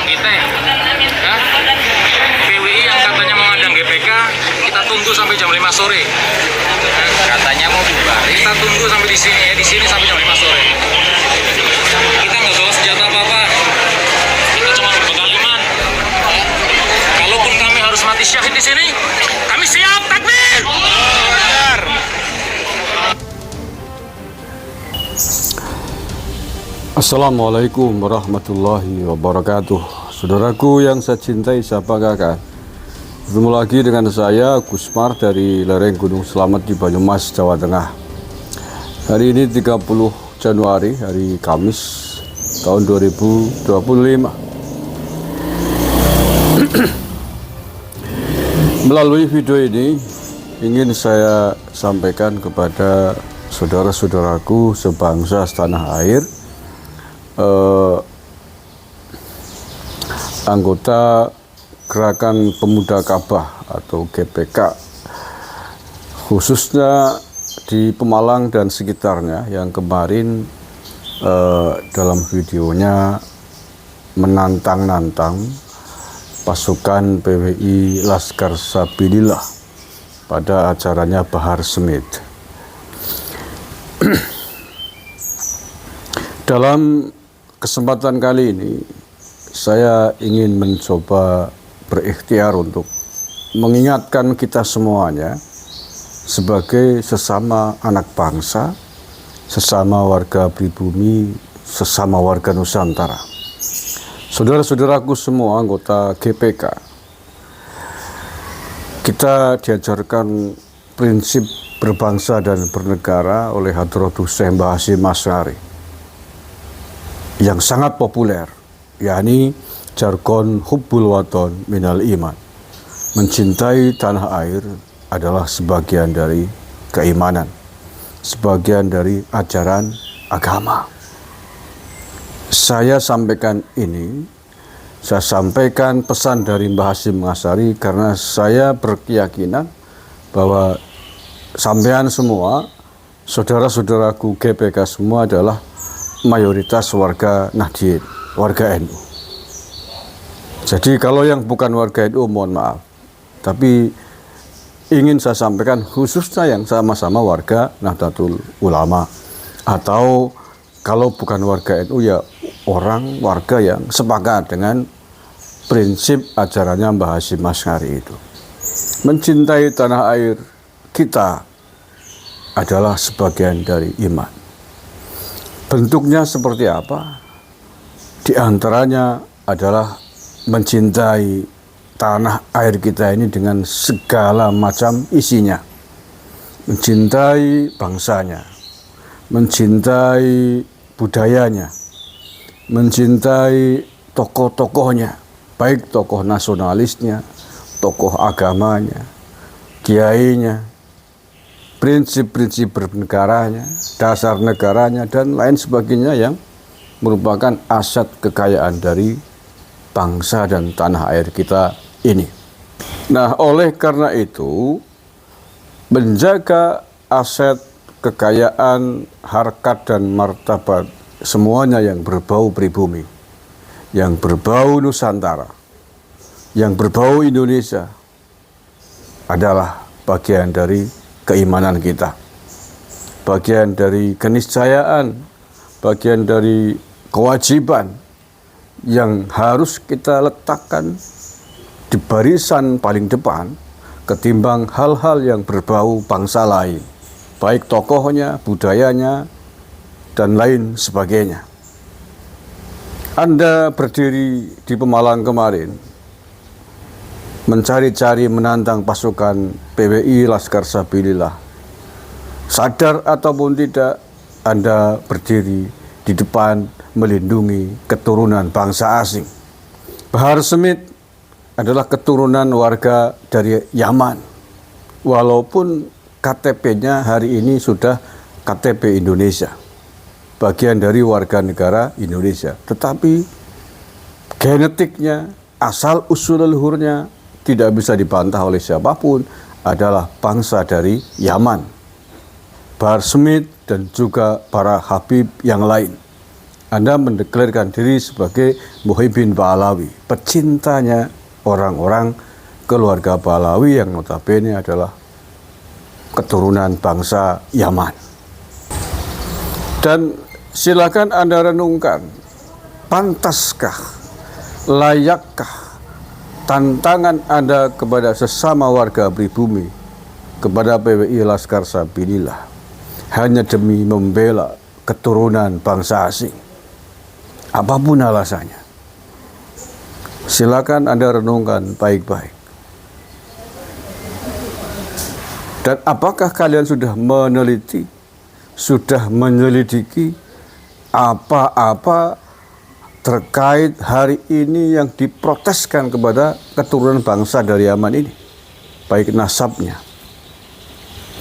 kita. Ya. PWI yang katanya mengadang GPK, kita tunggu sampai jam 5 sore. Ya, katanya mau bubar. Kita tunggu sampai di sini sampai jam 5 sore. Kita nggak bawa senjata apa-apa. Kita cuma berbekal iman. Ya. Kalaupun kami harus mati syahid di sini, kami siap. Takbir. Assalamualaikum warahmatullahi wabarakatuh. Saudaraku yang saya cintai, saya banggakan, bertemu lagi dengan saya Gusmar dari lereng Gunung Selamet di Banyumas, Jawa Tengah. Hari ini 30 Januari, hari Kamis tahun 2025. Melalui video ini ingin saya sampaikan kepada saudara-saudaraku sebangsa setanah air, anggota Gerakan Pemuda Ka'bah atau GPK, khususnya di Pemalang dan sekitarnya, yang kemarin dalam videonya menantang-nantang pasukan PWI Laskar Sabilillah pada acaranya Bahar Smith. Dalam kesempatan kali ini, saya ingin mencoba berikhtiar untuk mengingatkan kita semuanya sebagai sesama anak bangsa, sesama warga pribumi, sesama warga Nusantara. Saudara-saudaraku semua anggota GPK, kita diajarkan prinsip berbangsa dan bernegara oleh Hadratus Syekh Mbah Hasyim Asy'ari yang sangat populer, yakni jargon hubbul waton minal iman. Mencintai tanah air adalah sebagian dari keimanan, sebagian dari ajaran agama. Saya sampaikan ini, saya sampaikan pesan dari Mbah Hasyim Asy'ari karena saya berkeyakinan bahwa sampean semua, saudara-saudaraku GPK semua adalah mayoritas warga Nahdien, warga NU. Jadi kalau yang bukan warga NU mohon maaf, tapi ingin saya sampaikan khususnya yang sama-sama warga Nahdlatul Ulama, atau kalau bukan warga NU ya warga yang sepakat dengan prinsip ajarannya Mbah Hasyim Asy'ari itu. Mencintai tanah air kita adalah sebagian dari iman. Bentuknya seperti apa? Di antaranya adalah mencintai tanah air kita ini dengan segala macam isinya. Mencintai bangsanya, mencintai budayanya, mencintai tokoh-tokohnya, baik tokoh nasionalisnya, tokoh agamanya, kiainya, prinsip-prinsip bernegaranya, dasar negaranya, dan lain sebagainya yang merupakan aset kekayaan dari bangsa dan tanah air kita ini. Nah, oleh karena itu, menjaga aset kekayaan, harkat dan martabat semuanya yang berbau pribumi, yang berbau Nusantara, yang berbau Indonesia adalah bagian dari keimanan kita, bagian dari keniscayaan, bagian dari kewajiban yang harus kita letakkan di barisan paling depan ketimbang hal-hal yang berbau bangsa lain, baik tokohnya, budayanya, dan lain sebagainya. Anda berdiri di Pemalang kemarin, mencari-cari menantang pasukan PWI Laskar Sabilillah. Sadar ataupun tidak, Anda berdiri di depan melindungi keturunan bangsa asing. Bahar Smith adalah keturunan warga dari Yaman, walaupun KTP-nya hari ini sudah KTP Indonesia, bagian dari warga negara Indonesia, tetapi genetiknya, asal usul leluhurnya tidak bisa dibantah oleh siapapun, adalah bangsa dari Yaman. Bahar Smith dan juga para Habib yang lain. Anda mendeklarkan diri sebagai Muhyiddin Pahlawi, pecintanya orang-orang keluarga Pahlawi yang notabene adalah keturunan bangsa Yaman. Dan silakan Anda renungkan, pantaskah, layakkah tantangan Anda kepada sesama warga pribumi, kepada PWI Laskar Sabilillah, hanya demi membela keturunan bangsa asing? Apapun alasannya, silakan Anda renungkan baik-baik. Dan apakah kalian sudah meneliti, sudah menyelidiki apa-apa terkait hari ini yang diproteskan kepada keturunan bangsa dari Yaman ini? Baik nasabnya,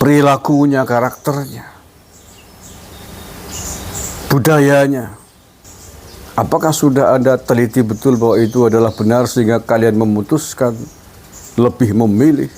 perilakunya, karakternya, budayanya. Apakah sudah Anda teliti betul bahwa itu adalah benar sehingga kalian memutuskan lebih memilih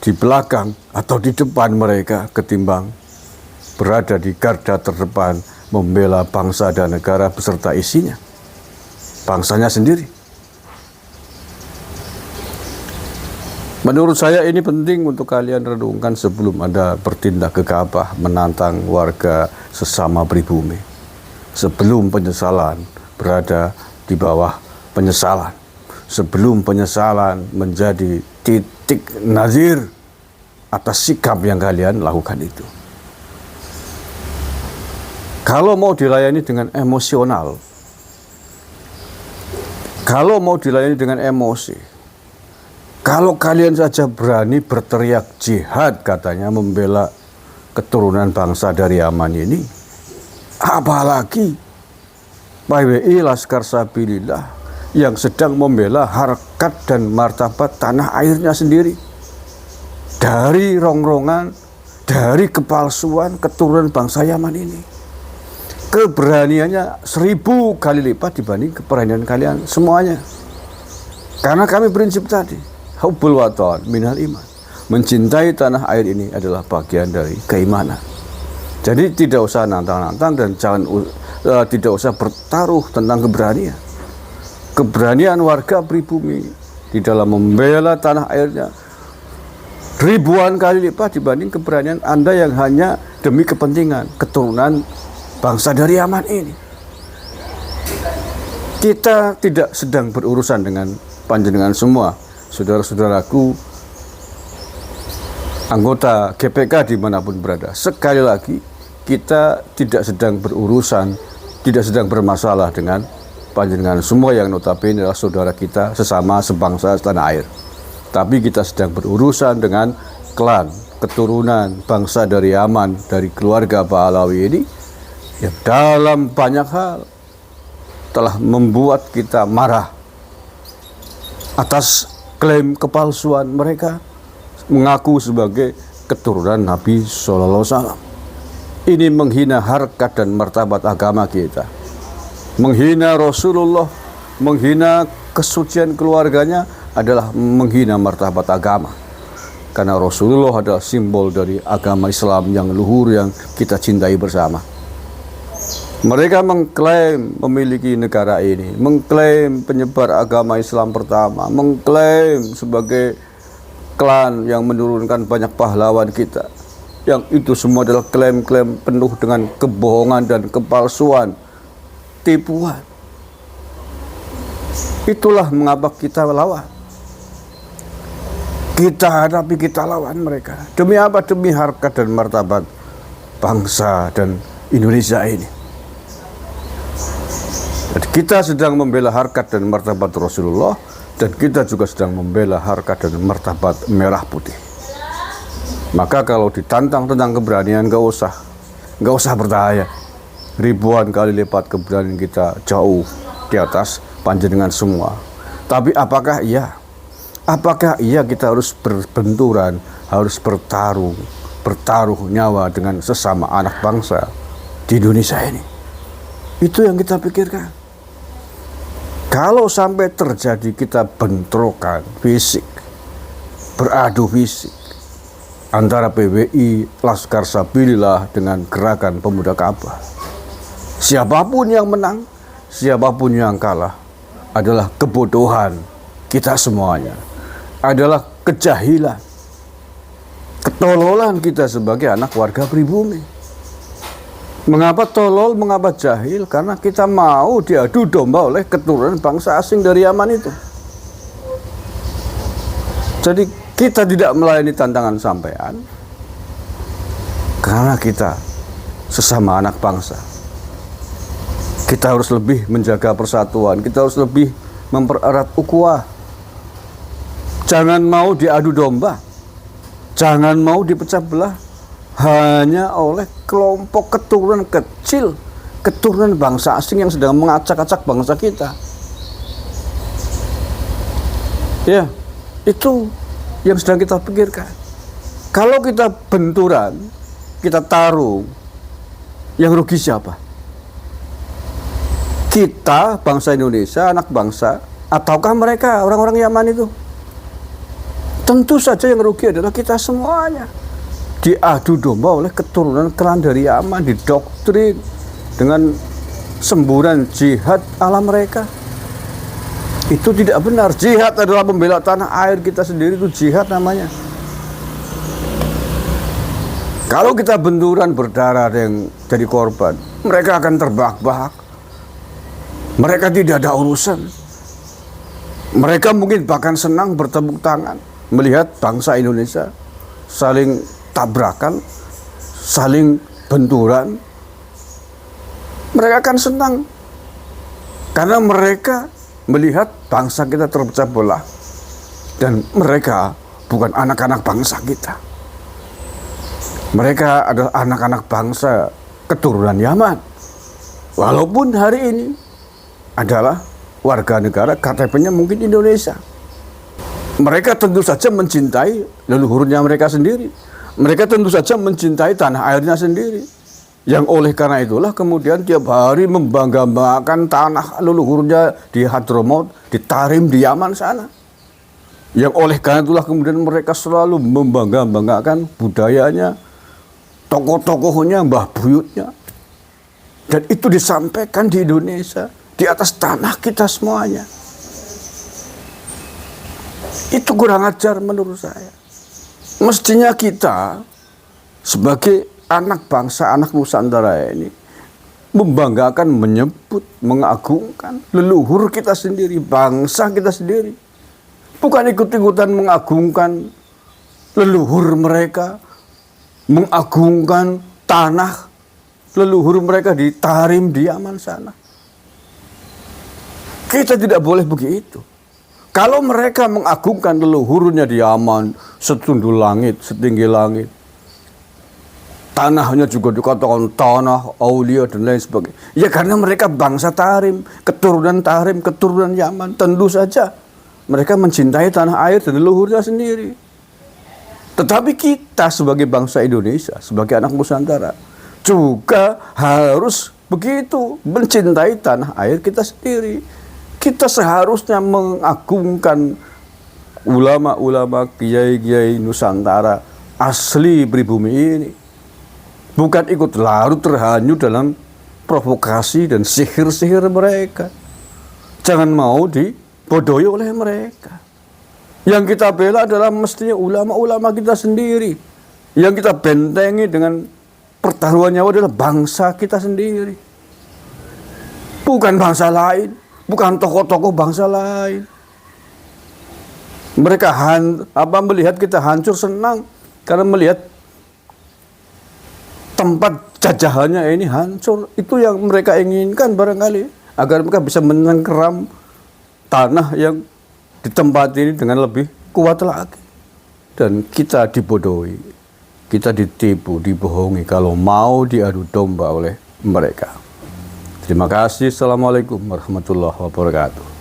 di belakang atau di depan mereka ketimbang berada di garda terdepan membela bangsa dan negara beserta isinya, bangsanya sendiri? Menurut saya ini penting untuk kalian renungkan sebelum Anda bertindak gegabah menantang warga sesama pribumi. Sebelum penyesalan berada di bawah penyesalan, sebelum penyesalan menjadi titik nazir atas sikap yang kalian lakukan itu. Kalau mau dilayani dengan emosional, kalau mau dilayani dengan emosi, kalau kalian saja berani berteriak jihad katanya membela keturunan bangsa dari Yaman ini, apalagi PWI Laskar Sabilillah yang sedang membela harkat dan martabat tanah airnya sendiri dari rongrongan, dari kepalsuan keturunan bangsa Yaman ini. Keberaniannya 1000 kali lipat dibanding keberanian kalian semuanya. Karena kami prinsip tadi, hubbul watan minal iman, mencintai tanah air ini adalah bagian dari keimanan. Jadi tidak usah nantang-nantang dan tidak usah bertaruh tentang keberanian. Keberanian warga pribumi di dalam membela tanah airnya ribuan kali lipat dibanding keberanian Anda yang hanya demi kepentingan keturunan bangsa dari Yaman ini. Kita tidak sedang berurusan dengan panjenengan semua, saudara-saudaraku, anggota GPK dimanapun berada. Sekali lagi, kita tidak sedang berurusan, tidak sedang bermasalah dengan panjenengan semua yang notabene adalah saudara kita sesama sebangsa setanah air. Tapi kita sedang berurusan dengan klan, keturunan bangsa dari Yaman, dari keluarga Pahlawi ini, yang dalam banyak hal telah membuat kita marah atas klaim kepalsuan mereka mengaku sebagai keturunan Nabi Sallallahu Alaihi Wasallam. Ini menghina harkat dan martabat agama kita, menghina Rasulullah, menghina kesucian keluarganya adalah menghina martabat agama. Karena Rasulullah adalah simbol dari agama Islam yang luhur yang kita cintai bersama. Mereka mengklaim memiliki negara ini, mengklaim penyebar agama Islam pertama, mengklaim sebagai klan yang menurunkan banyak pahlawan kita. Yang itu semua adalah klaim-klaim penuh dengan kebohongan dan kepalsuan, tipuan. Itulah mengapa kita lawan. Kita hadapi, kita lawan mereka. Demi apa? Demi harkat dan martabat bangsa dan Indonesia ini. Jadi kita sedang membela harkat dan martabat Rasulullah, dan kita juga sedang membela harkat dan martabat merah putih. Maka kalau ditantang tentang keberanian, gak usah bertanya. Ribuan kali lipat keberanian kita jauh di atas panjenengan semua. Tapi apakah iya? Apakah iya kita harus berbenturan, harus bertaruh nyawa dengan sesama anak bangsa di Indonesia ini? Itu yang kita pikirkan. Kalau sampai terjadi kita bentrokan fisik, beradu fisik antara PWI Laskar Sabilillah dengan gerakan pemuda Ka'bah, Siapapun yang menang, siapapun yang kalah adalah kebodohan kita semuanya, adalah kejahilan, ketololan kita sebagai anak warga pribumi. Mengapa tolol, mengapa jahil? Karena kita mau diadu domba oleh keturunan bangsa asing dari Yaman itu. Jadi kita tidak melayani tantangan sampean karena kita sesama anak bangsa. Kita harus lebih menjaga persatuan, kita harus lebih mempererat ukhuwah. Jangan mau diadu domba, jangan mau dipecah belah hanya oleh kelompok keturunan kecil, keturunan bangsa asing yang sedang mengacak-acak bangsa kita. Ya, itu yang sedang kita pikirkan. Kalau kita benturan, kita tarung, yang rugi siapa? Kita, bangsa Indonesia, anak bangsa, ataukah mereka, orang-orang Yaman itu? Tentu saja yang rugi adalah kita semuanya. Diadu domba oleh keturunan klan dari Yaman, didoktrin dengan semburan jihad ala mereka. Itu tidak benar. Jihad adalah membela tanah air kita sendiri, itu jihad namanya. Kalau kita benturan berdarah yang jadi korban, mereka akan terbahak-bahak. Mereka tidak ada urusan. Mereka mungkin bahkan senang bertepuk tangan melihat bangsa Indonesia saling tabrakan, saling benturan. Mereka akan senang karena mereka melihat bangsa kita terpecah belah dan mereka bukan anak-anak bangsa kita. Mereka adalah anak-anak bangsa keturunan Yaman. Walaupun hari ini adalah warga negara KTP-nya mungkin Indonesia. Mereka tentu saja mencintai leluhurnya mereka sendiri. Mereka tentu saja mencintai tanah airnya sendiri. Yang oleh karena itulah kemudian tiap hari membangga-banggakan tanah leluhurnya di Hadramaut, di Tarim, di Yaman sana. Yang oleh karena itulah kemudian mereka selalu membangga-banggakan budayanya, tokoh-tokohnya, mbah buyutnya. Dan itu disampaikan di Indonesia, di atas tanah kita semuanya. Itu kurang ajar menurut saya. Mestinya kita sebagai anak bangsa, anak Nusantara ini membanggakan, menyebut, mengagungkan leluhur kita sendiri, bangsa kita sendiri. Bukan ikut-ikutan mengagungkan leluhur mereka, mengagungkan tanah leluhur mereka di Tarim, di Yaman sana. Kita tidak boleh begitu. Kalau mereka mengagungkan leluhurnya di Yaman, setundul langit, setinggi langit, tanahnya juga dikatakan tanah aulia dan lain sebagainya. Ya karena mereka bangsa Tarim, keturunan Yaman. Tentu saja mereka mencintai tanah air dan leluhurnya sendiri. Tetapi kita sebagai bangsa Indonesia, sebagai anak Nusantara, juga harus begitu, mencintai tanah air kita sendiri. Kita seharusnya mengagungkan ulama-ulama, kiai-kiai Nusantara asli pribumi ini. Bukan ikut larut terhanyut dalam provokasi dan sihir-sihir mereka. Jangan mau dibodohi oleh mereka. Yang kita bela adalah mestinya ulama-ulama kita sendiri. Yang kita bentengi dengan pertaruhan nyawa adalah bangsa kita sendiri. Bukan bangsa lain. Bukan tokoh-tokoh bangsa lain. Mereka melihat kita hancur senang karena melihat tempat jajahannya ini hancur. Itu yang mereka inginkan barangkali, agar mereka bisa menengkeram tanah yang di tempat ini dengan lebih kuat lagi. Dan kita dibodohi, kita ditipu, dibohongi kalau mau diadu domba oleh mereka. Terima kasih. Assalamualaikum warahmatullahi wabarakatuh.